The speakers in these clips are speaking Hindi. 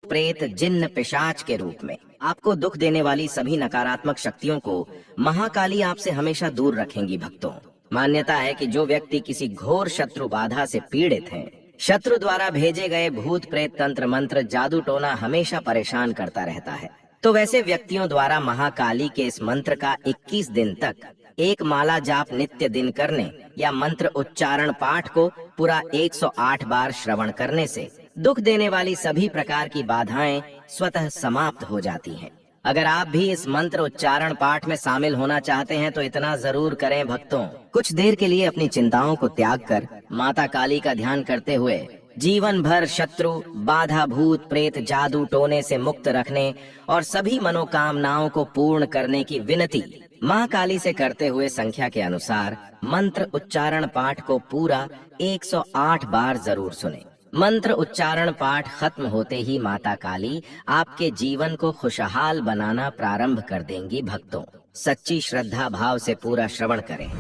प्रेत जिन्न पिशाच के रूप में। आपको दुख देने वाली सभी नकारात्मक शक्तियों को महाकाली आपसे हमेशा दूर रखेंगी भक्तों। मान्यता है कि जो व्यक्ति किसी घोर शत्रु बाधा से पीड़ित हैं, शत्रु द्वारा भेजे गए भूत प्रेत तंत्र मंत्र जादू टोना हमेशा परेशान करता रहता है। तो वैसे व्यक्तियों द्वारा महाकाली के इस मंत्र का 21 दिन तक एक माला जाप नित्य दिन करने या मंत्र उच्चारण पाठ को पूरा 108 बार श्रवण करने से दुख देने वाली सभी प्रकार की बाधाएं स्वतः समाप्त हो जाती हैं। अगर आप भी इस मंत्र उच्चारण पाठ में शामिल होना चाहते हैं तो इतना जरूर करें भक्तों। कुछ देर के लिए अपनी चिंताओं को त्याग कर माता काली का ध्यान करते हुए जीवन भर शत्रु बाधा भूत प्रेत जादू टोने से मुक्त रखने और सभी मनोकामनाओं को पूर्ण करने की विनती माँ काली से करते हुए संख्या के अनुसार मंत्र उच्चारण पाठ को पूरा 108 बार जरूर सुने। मंत्र उच्चारण पाठ खत्म होते ही माता काली आपके जीवन को खुशहाल बनाना प्रारंभ कर देंगी भक्तों। सच्ची श्रद्धा भाव से पूरा श्रवण करें।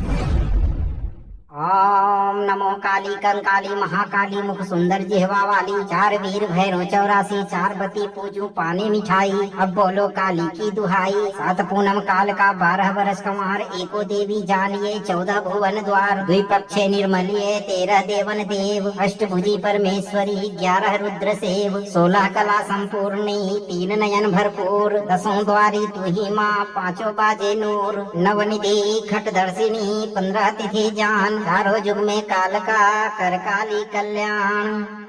ओम नमो काली कंकाली महाकाली मुख सुंदर जिहवा वाली, चार वीर भैरव 84 चार बती पूजू पानी मिठाई। अब बोलो काली की दुहाई, 7 पूनम काल का 12 बरस कंवार, एको देवी जानिए 14 भुवन द्वार। द्विपक्षे निर्मलिए 13 देवन देव, अष्टभुजी परमेश्वरी 11 रुद्र सेव। 16 कला संपूर्णी 3 नयन भरपूर, 10 द्वारी तू ही माँ 5 बाजे नूर। नवनिधि खट दर्शिनी 15 तिथि जान, चारों युग में काल का कर काली कल्याण।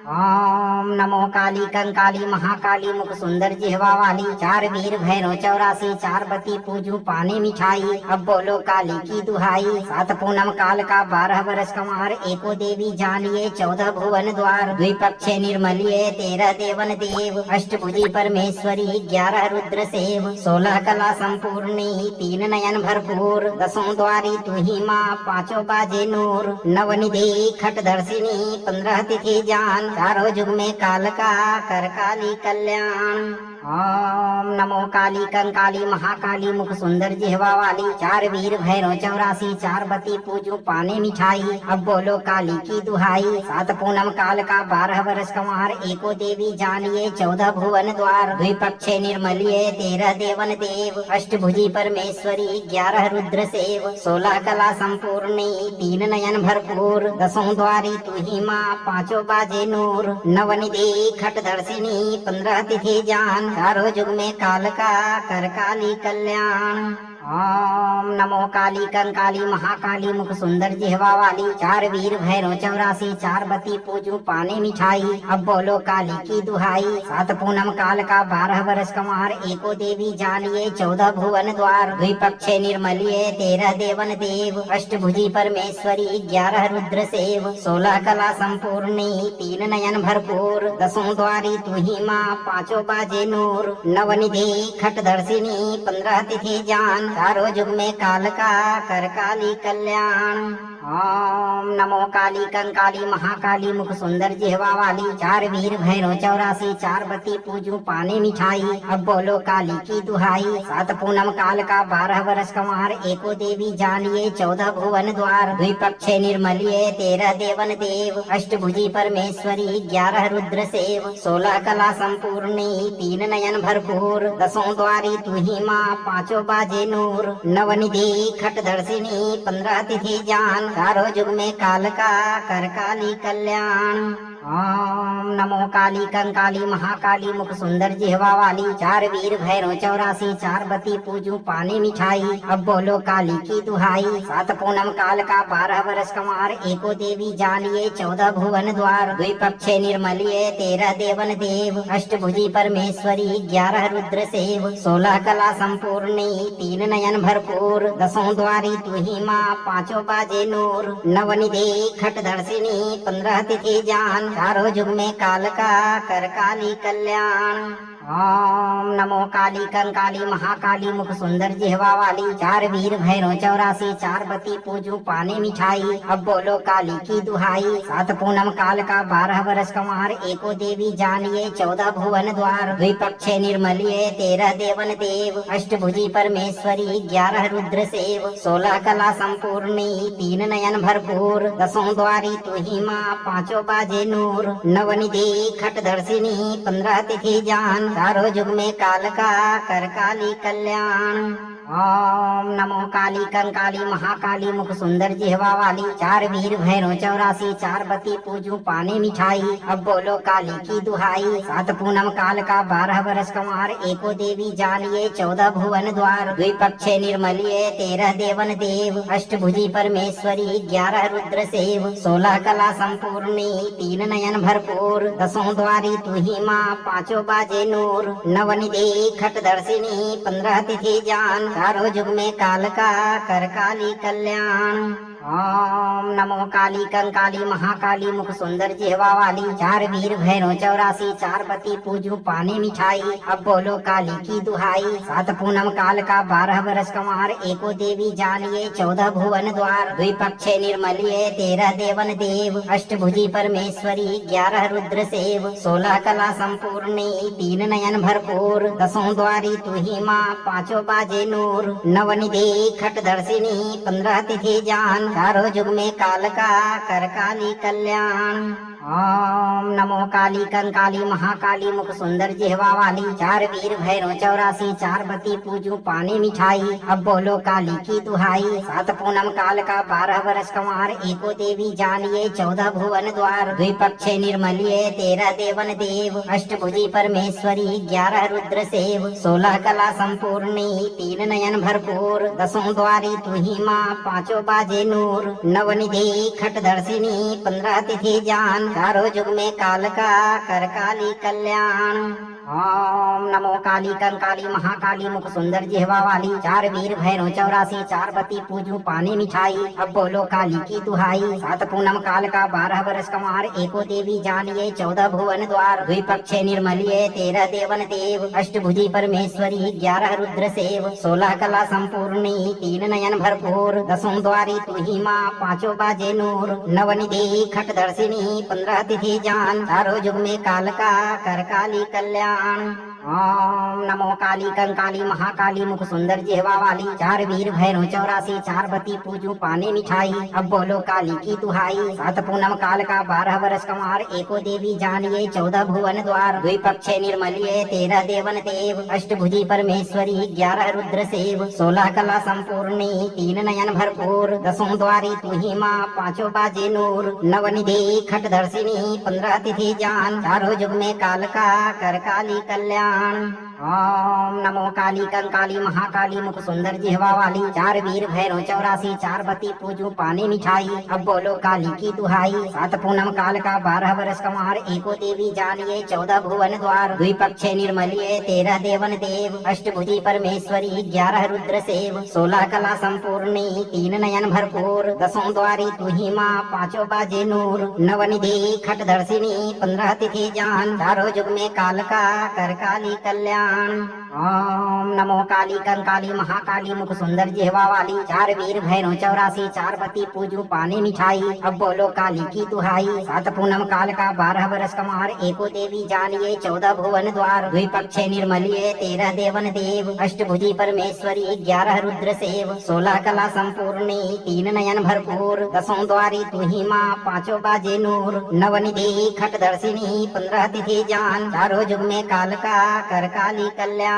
ओम नमो काली कंकाली महाकाली मुख सुंदर जिहवा वाली, चार वीर भैरव 84 चार बती पूजू पानी मिठाई। अब बोलो काली की दुहाई, 7 पूनम काल का 12 बरस कंवार, एको देवी जानिए 14 भुवन द्वार। द्विपक्षे निर्मलिए 13 देवन देव, अष्टभुजी परमेश्वरी 11 रुद्र सेव। 16 कला संपूर्णी 3 नयन भरपूर, 10 द्वारी तू ही माँ 5 बाजे नूर। नवनिधि खट दर्शिनी 15 तिथि जान, चारों युग में काल का कर काली कल्याण। ओम नमो काली कंकाली महाकाली मुख सुंदर जिहवा वाली, चार वीर भैरव 84 चार बती पूजू पानी मिठाई। अब बोलो काली की दुहाई, 7 पूनम काल का 12 बरस कंवार, एको देवी जानिए 14 भुवन द्वार। द्विपक्षे निर्मलिए 13 देवन देव, अष्टभुजी परमेश्वरी 11 रुद्र सेव। 16 कला संपूर्णी 3 नयन भरपूर, 10 द्वारी तू ही माँ 5 बाजे नूर। नवनिधि खट दर्शिनी 15 तिथि जान, चारों युग में काल का कर काली कल्याण। ओम नमो काली कंकाली महाकाली मुख सुंदर जिहवा वाली, चार वीर भैरव 84 चार बती पूजू पानी मिठाई। अब बोलो काली की दुहाई, 7 पूनम काल का 12 बरस कंवार, एको देवी जानिए 14 भुवन द्वार। द्विपक्षे निर्मलिए 13 देवन देव, अष्टभुजी परमेश्वरी 11 रुद्र सेव। 16 कला संपूर्णी 3 नयन भरपूर, 10 द्वारी तू ही माँ 5 बाजे नूर। नवनिधि खट दर्शिनी 15 तिथि जान, चारों युग में काल का कर काली कल्याण। ओम नमो काली कंकाली महाकाली मुख सुंदर जिहवा वाली, चार वीर भैरव 84 चार बती पूजू पानी मिठाई। अब बोलो काली की दुहाई, 7 पूनम काल का 12 बरस कंवार, एको देवी जानिए 14 भुवन द्वार। द्विपक्षे निर्मलिए 13 देवन देव, अष्टभुजी परमेश्वरी 11 रुद्र सेव। 16 कला संपूर्णी 3 नयन भरपूर, 10 द्वारी तू ही माँ 5 बाजे नूर। नवनिधि खट दर्शिनी 15 तिथि जान, चारों युग में काल का कर काली कल्याण। ओम नमो काली कंकाली महाकाली मुख सुंदर जिहवा वाली, चार वीर भैरव 84 चार बती पूजू पानी मिठाई। अब बोलो काली की दुहाई, 7 पूनम काल का 12 बरस कंवार, एको देवी जानिए 14 भुवन द्वार। द्विपक्षे निर्मलिए 13 देवन देव, अष्टभुजी परमेश्वरी 11 रुद्र सेव। 16 कला संपूर्णी 3 नयन भरपूर, 10 द्वारी तू ही माँ 5 बाजे नूर। नवनिधि खट दर्शिनी 15 तिथि जान, चारों युग में काल का कर काली कल्याण। ओम नमो काली कंकाली महाकाली मुख सुंदर जिहवा वाली, चार वीर भैरव 84, चार बती पूजू पानी मिठाई। अब बोलो काली की दुहाई, सात पूनम काल का 12 वर्ष कमार, एको देवी जानिए 14 भुवन द्वार। द्विपक्षे निर्मलिए 13 देवन देव, अष्टभुजी परमेश्वरी 11 रुद्र सेव। 16 कला संपूर्णी 3 नयन भरपूर, 10 द्वारी तू ही माँ 5 बाजे नूर। नवनिधि खट दर्शिनी 15 तिथि जान, चारों युग में काल का कर काली कल्याण। ओम नमो काली कंकाली महाकाली मुख सुंदर जिहवा वाली, चार वीर भैरव 84, चार बती पूजू पानी मिठाई। अब बोलो काली की दुहाई, सात पूनम काल का 12 वर्ष कमार, एको देवी जानिए 14 भुवन द्वार। द्विपक्षे निर्मलिए 13 देवन देव, अष्टभुजी परमेश्वरी 11 रुद्र सेव। 16 कला संपूर्णी 3 नयन भरपूर, 10 द्वारी तू ही माँ 5 बाजे नूर। नवनिधि खट दर्शिनी 15 तिथि जान, चारों युग में काल का कर काली कल्याण। ओम नमो काली कंकाली महाकाली मुख सुंदर जिहवा वाली, चार वीर भैरव 84, चार बती पूजू पानी मिठाई। अब बोलो काली की दुहाई, सात पूनम काल का 12 वर्ष कमार, एको देवी जानिए 14 भुवन द्वार। द्विपक्षे निर्मलिए 13 देवन देव, अष्टभुजी परमेश्वरी 11 रुद्र सेव। 16 कला संपूर्णी 3 नयन भरपूर, 10 द्वारी तू ही माँ 5 बाजे नूर। नवनिधि खट दर्शिनी 15 तिथि जान, चारों युग में काल का कर काली कल्याण। ओम नमो काली कंकाली महाकाली मुख सुंदर जिहवा वाली, चार वीर भैरव 84, चार बती पूजू पानी मिठाई। अब बोलो काली की दुहाई, सात पूनम काल का 12 वर्ष कमार, एको देवी जानिए 14 भुवन द्वार। द्विपक्षे निर्मलिए 13 देवन देव, अष्टभुजी परमेश्वरी 11 रुद्र सेव। 16 कला संपूर्णी 3 नयन भरपूर, 10 द्वारी तू ही माँ 5 बाजे नूर। नवनिधि खट दर्शिनी 15 तिथि जान, चारों युग में काल का कर काली कल्याण। ओम नमो काली कंकाली महाकाली मुख सुंदर जिहवा वाली, चार वीर भैरव 84, चार बती पूजू पानी मिठाई। अब बोलो काली की दुहाई, सात पूनम काल का 12 वर्ष कमार, एको देवी जानिए 14 भुवन द्वार। द्विपक्षे निर्मलिए 13 देवन देव, अष्टभुजी परमेश्वरी 11 रुद्र सेव। 16 कला संपूर्णी 3 नयन भरपूर, 10 द्वारी तू ही माँ 5 बाजे नूर। नवनिधि खट दर्शिनी 15 तिथि जान, चारों युग में काल का कर काली कल्याण। ओम नमो काली कंकाली महाकाली मुख सुंदर जिहवा वाली, चार वीर भैरव 84, चार बती पूजू पानी मिठाई। अब बोलो काली की दुहाई, सात पूनम काल का 12 वर्ष कमार, एको देवी जानिए 14 भुवन द्वार। द्विपक्षे निर्मलिए 13 देवन देव, अष्टभुजी परमेश्वरी 11 रुद्र सेव। 16 कला संपूर्णी 3 नयन भरपूर, 10 द्वारी तू ही माँ 5 बाजे नूर। नवनिधि खट दर्शिनी 15 तिथि जान, चारों युग में काल का कर काली कल्याण। ओम नमो काली कंकाली महाकाली मुख सुंदर जिहवा वाली, चार वीर भैरव 84, चार बती पूजू पानी मिठाई। अब बोलो काली की दुहाई, सात पूनम काल का 12 वर्ष कमार, एको देवी जानिए 14 भुवन द्वार। द्विपक्षे निर्मलिए 13 देवन देव, अष्टभुजी परमेश्वरी 11 रुद्र सेव। 16 कला संपूर्णी 3 नयन भरपूर, 10 द्वारी तू ही माँ 5 बाजे नूर। नवनिधि खट दर्शिनी 15 तिथि जान, चारों युग में काल का कर काली कल्याण। ओम नमो काली कंकाली महाकाली मुख सुंदर जिहवा वाली, चार वीर भैरव 84, चार बती पूजू पानी मिठाई। अब बोलो काली की दुहाई, सात पूनम काल का 12 वर्ष कमार, एको देवी जानिए 14 भुवन द्वार। द्विपक्षे निर्मलिए 13 देवन देव, अष्टभुजी परमेश्वरी 11 रुद्र सेव। 16 कला संपूर्णी 3 नयन भरपूर, 10 द्वारी तू ही माँ 5 बाजे नूर। नवनिधि खट दर्शिनी 15 तिथि जान, चारों युग में काल का कर काली कल्याण।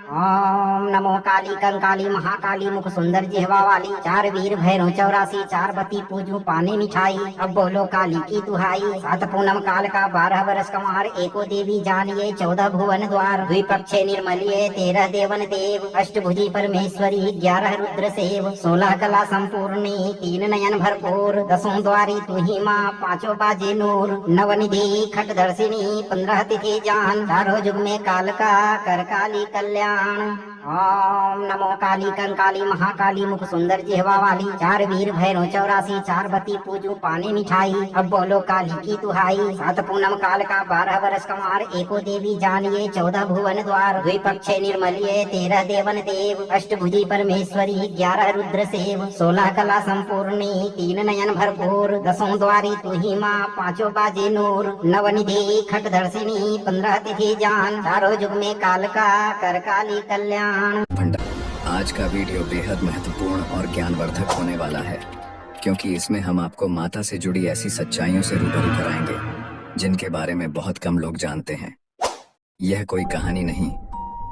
ओम नमो काली कंकाली महाकाली मुख सुंदर जिहवा वाली, चार वीर भैरव 84, चार बती पूजू पानी मिठाई। अब बोलो काली की दुहाई, सात पूनम काल का 12 वर्ष कमार, एको देवी जानिए 14 भुवन द्वार। द्विपक्षे निर्मलिए 13 देवन देव, अष्टभुजी परमेश्वरी 11 रुद्र सेव। 16 कला संपूर्णी 3 नयन भरपूर, 10 द्वारी तू ही माँ 5 बाजे नूर। नवनिधि खट दर्शिनी 15 तिथि जान, चारों युग में काल का कर काली कल्याण। ओम नमो काली कंकाली महाकाली मुख सुंदर जिहवा वाली, चार वीर भैरव 84, चार बती पूजू पानी मिठाई। अब बोलो काली की दुहाई, 7 पूनम काल का 12 बरस कमार, एको देवी जानिए 14 भुवन द्वार, द्विपक्षे निर्मलिए 13 देवन देव, अष्टभुजी परमेश्वरी 11 रुद्र सेव, 16 कला संपूर्णी 3 नयन भरपूर, 10 द्वारी तू ही माँ 5 बाजे नूर, नवनिधि खट दर्शिनी 15 तिथि जान, चारों युग में काल का कर काली कल्याण। आज का वीडियो बेहद महत्वपूर्ण और ज्ञानवर्धक होने वाला है, क्योंकि इसमें हम आपको माता से जुड़ी ऐसी सच्चाइयों से रूबरू कराएंगे जिनके बारे में बहुत कम लोग जानते हैं। यह कोई कहानी नहीं,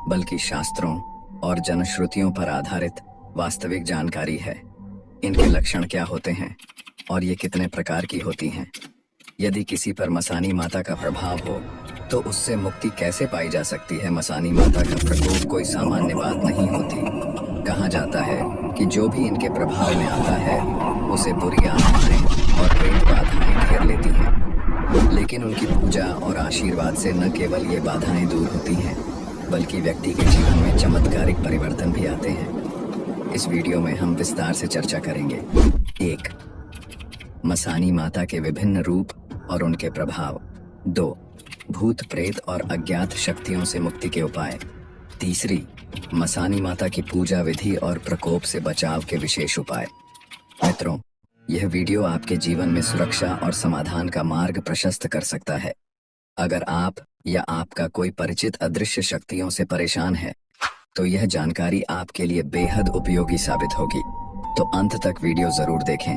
बल्कि शास्त्रों और जनश्रुतियों पर आधारित वास्तविक जानकारी है। इनके लक्षण क्या होते हैं और ये कितने प्रकार की होती हैं। यदि किसी पर मसानी माता का प्रभाव हो तो उससे मुक्ति कैसे पाई जा सकती है। मसानी माता का प्रकोप कोई सामान्य बात नहीं होती। कहा जाता है कि जो भी इनके प्रभाव में आता है उसे बुरी आत्माएं और प्रेत बाधाएं घेर लेती हैं। लेकिन उनकी पूजा और आशीर्वाद से न केवल ये बाधाएं दूर होती हैं, बल्कि व्यक्ति के जीवन में चमत्कारिक परिवर्तन भी आते हैं। इस वीडियो में हम विस्तार से चर्चा करेंगे। 1. मसानी माता के विभिन्न रूप और उनके प्रभाव। 2. भूत प्रेत और अज्ञात शक्तियों से मुक्ति के उपाय। 3. मसानी माता की पूजा विधि और प्रकोप से बचाव के विशेष उपाय। मित्रों, यह वीडियो आपके जीवन में सुरक्षा और समाधान का मार्ग प्रशस्त कर सकता है। अगर आप या आपका कोई परिचित अदृश्य शक्तियों से परेशान है तो यह जानकारी आपके लिए बेहद उपयोगी साबित होगी। तो अंत तक वीडियो जरूर देखें,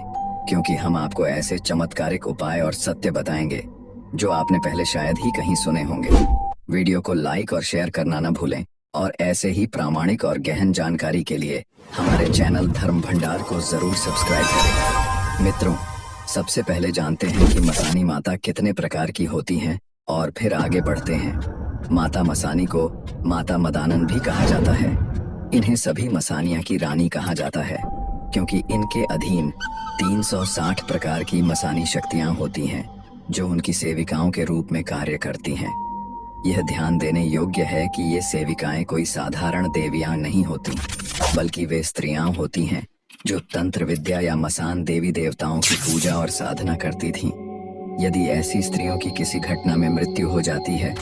क्योंकि हम आपको ऐसे चमत्कारिक उपाय और सत्य बताएंगे जो आपने पहले शायद ही कहीं सुने होंगे। वीडियो को लाइक और शेयर करना न भूलें, और ऐसे ही प्रामाणिक और गहन जानकारी के लिए हमारे चैनल धर्म भंडार को जरूर सब्सक्राइब करें। मित्रों, सबसे पहले जानते हैं कि मसानी माता कितने प्रकार की होती हैं और फिर आगे बढ़ते हैं। माता मसानी को माता मदानन भी कहा जाता है। इन्हें सभी मसानिया की रानी कहा जाता है, क्योंकि इनके अधीन 360 प्रकार की मसानी शक्तियां होती हैं जो उनकी सेविकाओं के रूप में कार्य करती हैं। यह ध्यान देने योग्य है कि ये सेविकाएं कोई साधारण देवियां नहीं होती, बल्कि वे स्त्रियां होती हैं जो तंत्र विद्या या मसान देवी देवताओं की पूजा और साधना करती थीं। यदि ऐसी स्त्रियों की किसी घटना में मृत्यु हो जाती है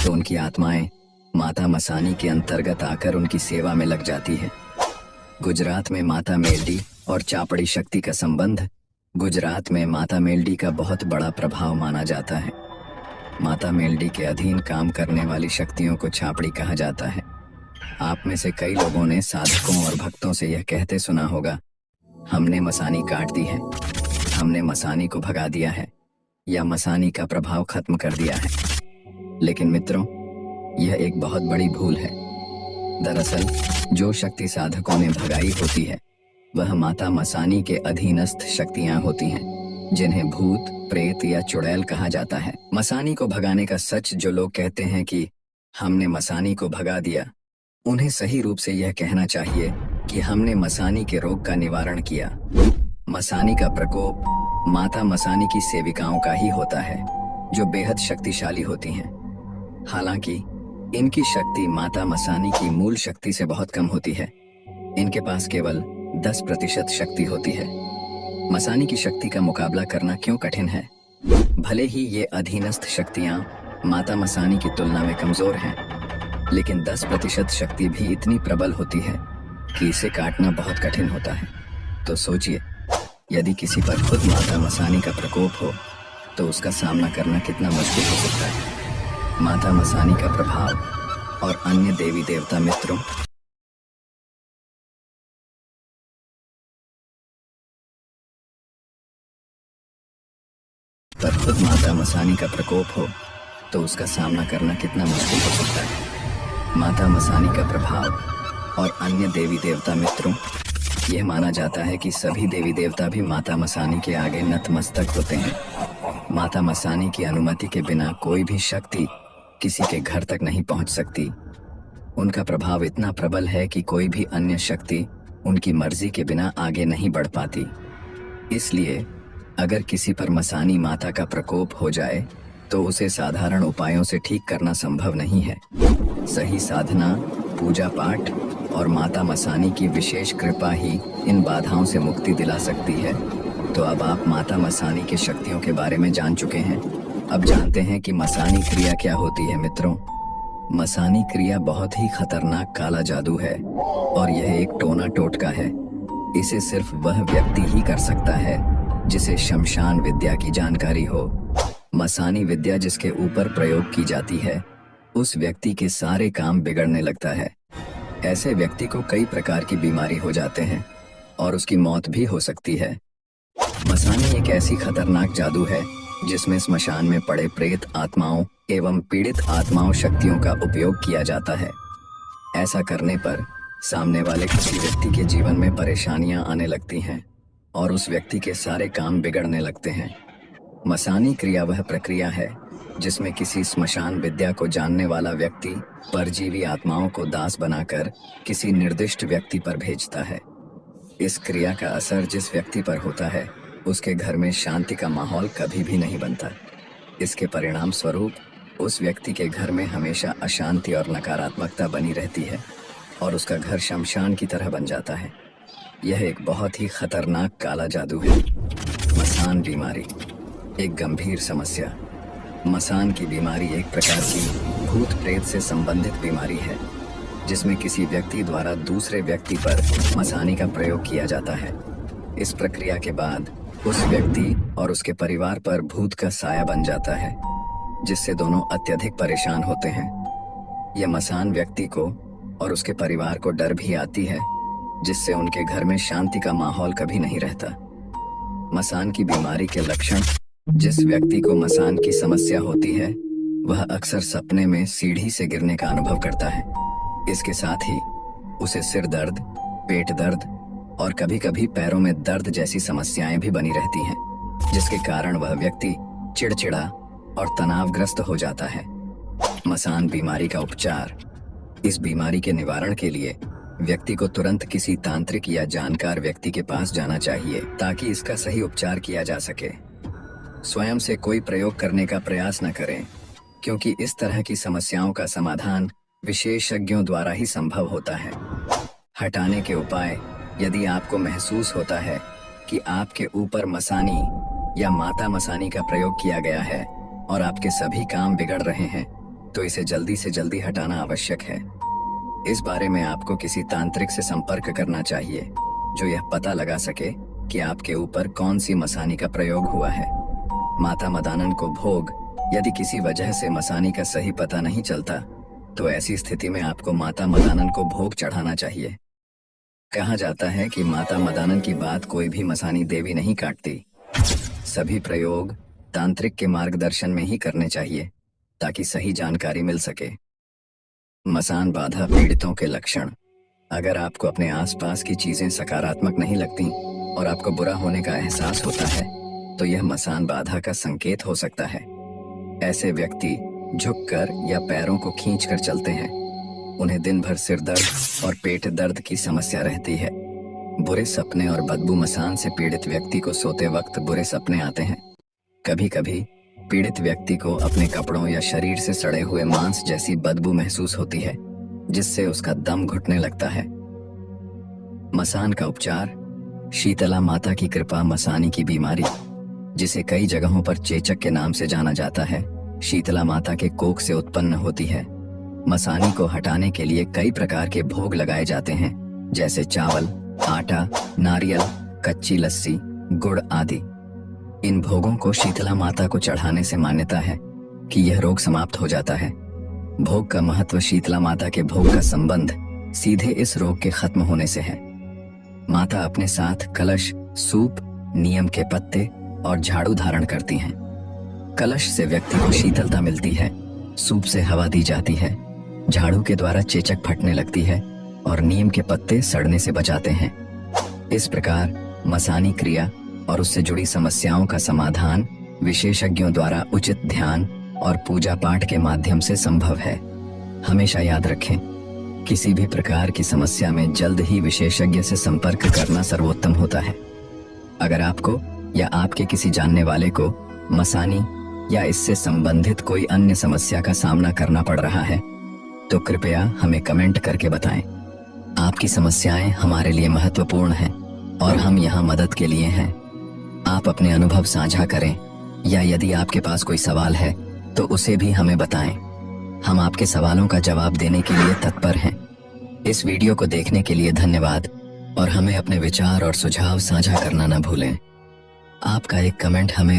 तो उनकी आत्माएं माता मसानी के अंतर्गत आकर उनकी सेवा में लग जाती है। गुजरात में माता मेलडी और चापड़ी शक्ति का संबंध। गुजरात में माता मेलडी का बहुत बड़ा प्रभाव माना जाता है। माता मेलडी के अधीन काम करने वाली शक्तियों को छापड़ी कहा जाता है। आप में से कई लोगों ने साधकों और भक्तों से यह कहते सुना होगा, हमने मसानी काट दी है, हमने मसानी को भगा दिया है, या मसानी का प्रभाव खत्म कर दिया है। लेकिन मित्रों, यह एक बहुत बड़ी भूल है। दरअसल जो शक्ति साधकों ने भगाई होती है वह माता मसानी के अधीनस्थ शक्तियां होती हैं, जिन्हें भूत प्रेत या चुड़ैल कहा जाता है। मसानी को भगाने का सच जो लोग कहते हैं कि हमने मसानी को भगा दिया, उन्हें सही रूप से यह कहना चाहिए कि हमने मसानी के रोग का निवारण किया। मसानी का प्रकोप माता मसानी की सेविकाओं का ही होता है, जो बेहद शक्तिशाली होती हैं। हालांकि इनकी शक्ति माता मसानी की मूल शक्ति से बहुत कम होती है। इनके पास केवल 10% शक्ति होती है। मसानी की शक्ति का मुकाबला करना क्यों कठिन है? भले ही ये अधीनस्थ शक्तियां माता मसानी की तुलना में कमजोर हैं, लेकिन 10% शक्ति भी इतनी प्रबल होती है कि इसे काटना बहुत कठिन होता है। तो सोचिए, यदि किसी पर खुद माता मसानी का प्रकोप हो तो उसका सामना करना कितना मुश्किल हो सकता है। माता मसानी का प्रभाव और अन्य देवी देवता। मित्रों, पर खुद माता मसानी का प्रकोप हो तो उसका सामना करना कितना मुश्किल हो सकता है। माता मसानी का प्रभाव और अन्य देवी देवता। मित्रों, यह माना जाता है कि सभी देवी देवता भी माता मसानी के आगे नतमस्तक होते हैं। माता मसानी की अनुमति के बिना कोई भी शक्ति किसी के घर तक नहीं पहुंच सकती। उनका प्रभाव इतना प्रबल है कि कोई भी अन्य शक्ति उनकी मर्जी के बिना आगे नहीं बढ़ पाती। इसलिए अगर किसी पर मसानी माता का प्रकोप हो जाए तो उसे साधारण उपायों से ठीक करना संभव नहीं है। सही साधना, पूजा पाठ और माता मसानी की विशेष कृपा ही इन बाधाओं से मुक्ति दिला सकती है। तो अब आप माता मसानी की शक्तियों के बारे में जान चुके हैं। अब जानते हैं कि मसानी क्रिया क्या होती है मित्रों। मसानी क्रिया बहुत ही खतरनाक काला जादू है और यह एक टोना टोटका है। इसे सिर्फ वह व्यक्ति ही कर सकता है जिसे शमशान विद्या की जानकारी हो। मसानी विद्या जिसके ऊपर प्रयोग की जाती है उस व्यक्ति के सारे काम बिगड़ने लगता है। ऐसे व्यक्ति को कई प्रकार की बीमारी हो जाते हैं और उसकी मौत भी हो सकती है। मसानी एक ऐसी खतरनाक जादू है जिसमें स्मशान में पड़े प्रेत आत्माओं एवं पीड़ित आत्माओं शक्तियों का उपयोग किया जाता है। ऐसा करने पर सामने वाले किसी व्यक्ति के जीवन में परेशानियां आने लगती हैं और उस व्यक्ति के सारे काम बिगड़ने लगते हैं। मसानी क्रिया वह प्रक्रिया है जिसमें किसी स्मशान विद्या को जानने वाला व्यक्ति परजीवी आत्माओं को दास बनाकर किसी निर्दिष्ट व्यक्ति पर भेजता है। इस क्रिया का असर जिस व्यक्ति पर होता है उसके घर में शांति का माहौल कभी भी नहीं बनता। इसके परिणाम स्वरूप उस व्यक्ति के घर में हमेशा अशांति और नकारात्मकता बनी रहती है और उसका घर शमशान की तरह बन जाता है। यह एक बहुत ही खतरनाक काला जादू है। मसान बीमारी एक गंभीर समस्या। मसान की बीमारी एक प्रकार की भूत प्रेत से संबंधित बीमारी है जिसमें किसी व्यक्ति द्वारा दूसरे व्यक्ति पर मसानी का प्रयोग किया जाता है। इस प्रक्रिया के बाद उस व्यक्ति और उसके परिवार पर भूत का साया बन जाता है जिससे दोनों अत्यधिक परेशान होते हैं। यह मसान व्यक्ति को और उसके परिवार को डर भी आती है जिससे उनके घर में शांति का माहौल कभी नहीं रहता। मसान की बीमारी के लक्षण। जिस व्यक्ति को मसान की समस्या होती है वह अक्सर सपने में सीढ़ी से गिरने का अनुभव करता है। इसके साथ ही उसे सिर दर्द, पेट दर्द और कभी-कभी पैरों में दर्द जैसी समस्याएं भी बनी रहती हैं, जिसके कारण वह व्यक्ति चिड़चिड़ा और तनावग्रस्त हो जाता है। मसान बीमारी का उपचार। इस बीमारी के निवारण के लिए व्यक्ति को तुरंत किसी तांत्रिक या जानकार व्यक्ति के पास जाना चाहिए ताकि इसका सही उपचार किया जा सके। स्वयं से कोई प्रयोग करने का प्रयास न करें क्योंकि इस तरह की समस्याओं का समाधान विशेषज्ञों द्वारा ही संभव होता है। हटाने के उपाय। यदि आपको महसूस होता है कि आपके ऊपर मसानी या माता मसानी का प्रयोग किया गया है और आपके सभी काम बिगड़ रहे हैं तो इसे जल्दी से जल्दी हटाना आवश्यक है। इस बारे में आपको किसी तांत्रिक से संपर्क करना चाहिए जो यह पता लगा सके कि आपके ऊपर कौन सी मसानी का प्रयोग हुआ है। माता मदानन को भोग। यदि किसी वजह से मसानी का सही पता नहीं चलता तो ऐसी स्थिति में आपको माता मदानन को भोग चढ़ाना चाहिए। कहा जाता है कि माता मदानन की बात कोई भी मसानी देवी नहीं काटती। सभी प्रयोग तांत्रिक के मार्गदर्शन में ही करने चाहिए ताकि सही जानकारी मिल सके। मसान बाधा पीड़ितों के लक्षण। अगर आपको अपने आसपास की चीजें सकारात्मक नहीं लगती और आपको बुरा होने का एहसास होता है तो यह मसान बाधा का संकेत हो सकता है। ऐसे व्यक्ति झुककर या पैरों को खींचकर चलते हैं। उन्हें दिन भर सिर दर्द और पेट दर्द की समस्या रहती है। बुरे सपने और बदबू। मसान से पीड़ित व्यक्ति को सोते वक्त बुरे सपने आते हैं। कभी कभी पीड़ित व्यक्ति को अपने कपड़ों या शरीर से सड़े हुए मांस जैसी बदबू महसूस होती है जिससे उसका दम घुटने लगता है। मसान का उपचार। शीतला माता की कृपा। मसानी की बीमारी जिसे कई जगहों पर चेचक के नाम से जाना जाता है शीतला माता के कोख से उत्पन्न होती है। मसानी को हटाने के लिए कई प्रकार के भोग लगाए जाते हैं जैसे चावल, आटा, नारियल, कच्ची लस्सी, गुड़ आदि। इन भोगों को शीतला माता को चढ़ाने से मान्यता है कि यह रोग समाप्त हो जाता है। भोग का महत्व। शीतला माता के भोग का संबंध सीधे इस रोग के खत्म होने से है। माता अपने साथ कलश, सूप, नीम के पत्ते और झाड़ू धारण करती हैं। कलश से व्यक्ति को शीतलता मिलती है, सूप से हवा दी जाती है, झाड़ू के द्वारा चेचक फटने लगती है और नीम के पत्ते सड़ने से बचाते हैं। इस प्रकार मसानी क्रिया और उससे जुड़ी समस्याओं का समाधान विशेषज्ञों द्वारा उचित ध्यान और पूजा पाठ के माध्यम से संभव है। हमेशा याद रखें, किसी भी प्रकार की समस्या में जल्द ही विशेषज्ञ से संपर्क करना सर्वोत्तम होता है। अगर आपको या आपके किसी जानने वाले को मसानी या इससे संबंधित कोई अन्य समस्या का सामना करना पड़ रहा है तो कृपया हमें कमेंट करके बताएं। आपकी समस्याएं हमारे लिए महत्वपूर्ण हैं और हम यहाँ मदद के लिए हैं। आप अपने अनुभव साझा करें या यदि आपके पास कोई सवाल है तो उसे भी हमें बताएं। हम आपके सवालों का जवाब देने के लिए तत्पर हैं। इस वीडियो को देखने के लिए धन्यवाद और हमें अपने विचार और सुझाव साझा करना न भूलें। आपका एक कमेंट हमें